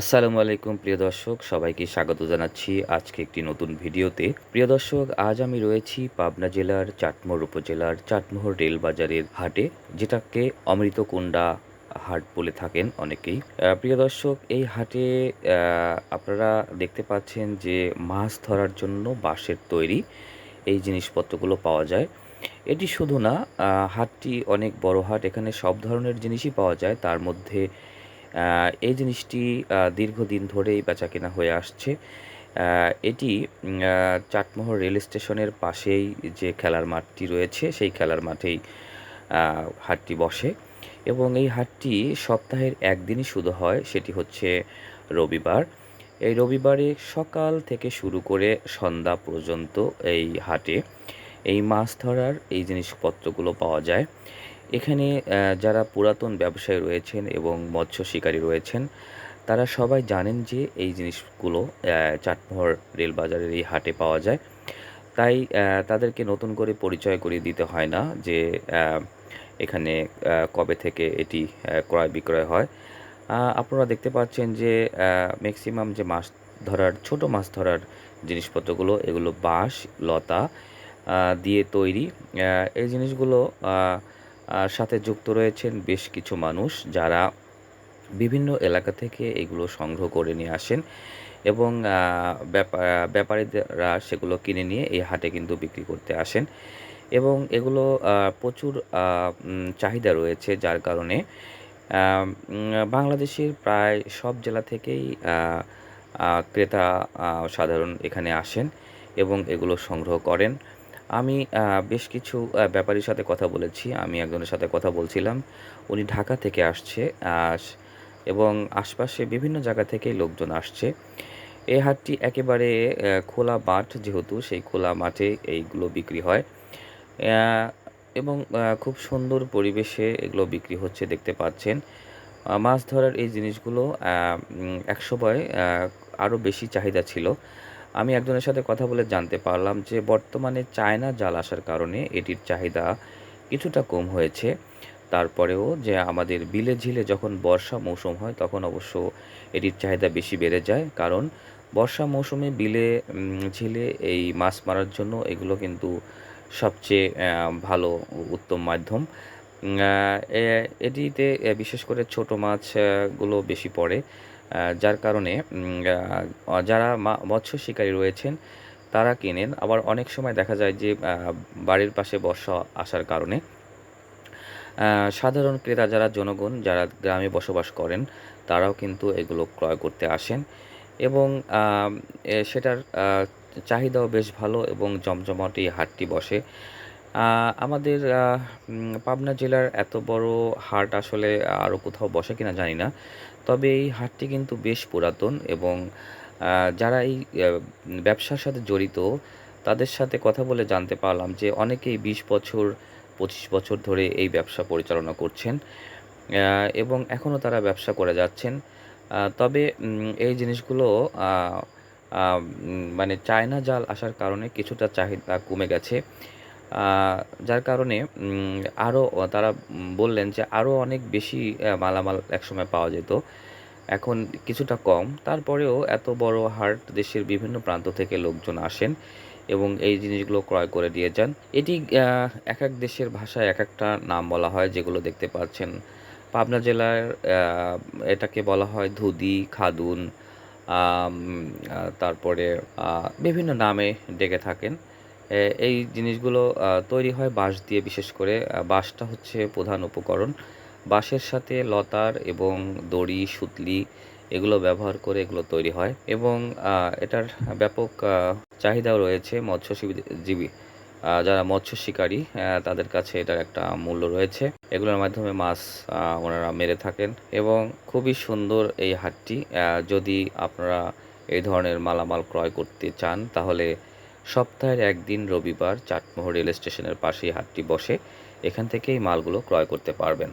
আসসালামু আলাইকুম প্রিয় দর্শক, সবাইকে স্বাগত জানাচ্ছি আজকে একটি নতুন ভিডিওতে। প্রিয় দর্শক, আজ আমি রয়েছি পাবনা জেলার চাটমোহর উপজেলার চাটমোহর রেলবাজারের হাটে, যেটাকে অমৃতকুণ্ডা হাট বলে থাকেন অনেকেই। প্রিয় দর্শক, এই হাটে আপনারা দেখতে পাচ্ছেন যে মাছ ধরার জন্য বাঁশের তৈরি এই জিনিসপত্রগুলো পাওয়া যায়। এটি শুধু না, হাটটি অনেক বড় হাট, এখানে সব ধরনের জিনিসই পাওয়া যায়। তার মধ্যে এই জিনিসটি দীর্ঘদিন ধরেই বেচাকেনা হয়ে আসছে। এটি চাটমোহর রেল স্টেশনের পাশেই যে খেলার মাঠটি রয়েছে, সেই খেলার মাঠেই হাটটি বসে এবং এই হাটটি সপ্তাহের একদিনই শুধু হয়, সেটি হচ্ছে রবিবার। এই রবিবারে সকাল থেকে শুরু করে সন্ধ্যা পর্যন্ত এই হাটে এই মাছ ধরার এই জিনিসপত্রগুলো পাওয়া যায়। এখানে যারা পুরাতন ব্যবসায়ী রয়েছেন এবং মৎস্য শিকারী রয়েছেন, তারা সবাই জানেন যে এই জিনিসগুলো চাটমোহর রেলবাজারের এই হাটে পাওয়া যায়। তাই তাদেরকে নতুন করে পরিচয় করিয়ে দিতে হয় না যে এখানে কবে থেকে এটি ক্রয় বিক্রয় হয়। আপনারা দেখতে পাচ্ছেন যে ম্যাক্সিমাম যে মাছ ধরার, ছোট মাছ ধরার জিনিসপত্রগুলো, এগুলো বাঁশ, লতা দিয়ে তৈরি। এই জিনিসগুলো সাথে যুক্ত রয়েছেন বেশ কিছু মানুষ, যারা বিভিন্ন এলাকা থেকে এগুলো সংগ্রহ করে নিয়ে আসেন এবং ব্যাপারীরা সেগুলো কিনে নিয়ে এই হাটে কিন্তু বিক্রি করতে আসেন এবং এগুলো প্রচুর চাহিদা রয়েছে, যার কারণে বাংলাদেশের প্রায় সব জেলা থেকেই ক্রেতা সাধারণ এখানে আসেন এবং এগুলো সংগ্রহ করেন। আমি বেশ কিছু ব্যাপারীর সাথে কথা বলেছি। আমি একজনের সাথে কথা বলছিলাম। উনি ঢাকা থেকে আসছে এবং আশপাশে বিভিন্ন জায়গা থেকেই লোকজন আসছে। এই হাটটি একেবারে খোলা মাঠ, যেহেতু সেই খোলা মাঠে এইগুলো বিক্রি হয় এবং খুব সুন্দর পরিবেশে এগুলো বিক্রি হচ্ছে, দেখতে পাচ্ছেন। মাছ ধরার এই জিনিসগুলো একসময় আরও বেশি চাহিদা ছিল। আমি একজনের সাথে কথা বলে জানতে পারলাম যে বর্তমানে চায়না জাল আসার কারণে এটির চাহিদা কিছুটা কম হয়েছে। তারপরেও যে আমাদের বিলে ঝিলে যখন বর্ষা মৌসুম হয়, তখন অবশ্য এটির চাহিদা বেশি বেড়ে যায়। কারণ বর্ষা মৌসুমে বিলে ঝিলে এই মাছ মারার জন্য এগুলো কিন্তু সবচেয়ে ভালো উত্তম মাধ্যম। এটিতে বিশেষ করে ছোট মাছ গুলো বেশি পড়ে। যার কারণে যারা মৎস্য শিকারী রয়েছেন, তারা কেনেন। আবার অনেক সময় দেখা যায় যে বাড়ির পাশে বর্ষা আসার কারণে সাধারণ ক্রেতা, যারা জনগণ, যারা গ্রামে বসবাস করেন, তারাও কিন্তু এগুলো ক্রয় করতে আসেন এবং সেটার চাহিদাও বেশ ভালো এবং জমজমাট এই হাটটি বসে। আমাদের পাবনা জেলার এত বড় হাট আসলে আরও কোথাও বসে কিনা জানি না। তবে এই হাটটি কিন্তু বেশ পুরাতন এবং যারা এই ব্যবসার সাথে জড়িত, তাদের সাথে কথা বলে জানতে পারলাম যে অনেকেই ২০ বছর, ২৫ বছর ধরে এই ব্যবসা পরিচালনা করছেন এবং এখনও তারা ব্যবসা করে যাচ্ছেন। তবে এই জিনিসগুলো আ আ মানে চায়না জাল আসার কারণে কিছুটা চাহিদা কমে গেছে। আ যার কারণে আরও তারা বললেন যে আরও অনেক বেশি মালামাল একসময় পাওয়া যেত। এখন কিছুটা কম। তারপরেও এত বড় হাট, দেশের বিভিন্ন প্রান্ত থেকে লোকজন আসেন এবং এই জিনিসগুলো ক্রয় করে দিয়ে যান। এটি একেক দেশের ভাষায় একেকটা নাম বলা হয়, যেগুলো দেখতে পাচ্ছেন। পাবনা জেলার এটাকে বলা হয় ধুদি, খাদুন, আম তারপরে বিভিন্ন নামে ডেকে থাকেন। এই জিনিসগুলো তৈরি হয় বাঁশ দিয়ে, বিশেষ করে বাঁশটা হচ্ছে প্রধান উপকরণ। বাঁশের সাথে লতার এবং দড়ি, সুতলি এগুলো ব্যবহার করে এগুলো তৈরি হয় এবং এটার ব্যাপক চাহিদাও রয়েছে মৎস্যজীবী যারা মৎস্য শিকারী, তাদের কাছে এটার একটা মূল্য রয়েছে। এগুলোর মাধ্যমে মাছ ওনারা মেরে থাকেন এবং খুবই সুন্দর এই হাটটি। যদি আপনারা এই ধরনের মালামাল ক্রয় করতে চান, তাহলে সপ্তাহের একদিন রবিবার চাটমোহর রেল স্টেশনের পাশেই হাটটি বসে। এখান থেকেই মালগুলো ক্রয় করতে পারবেন।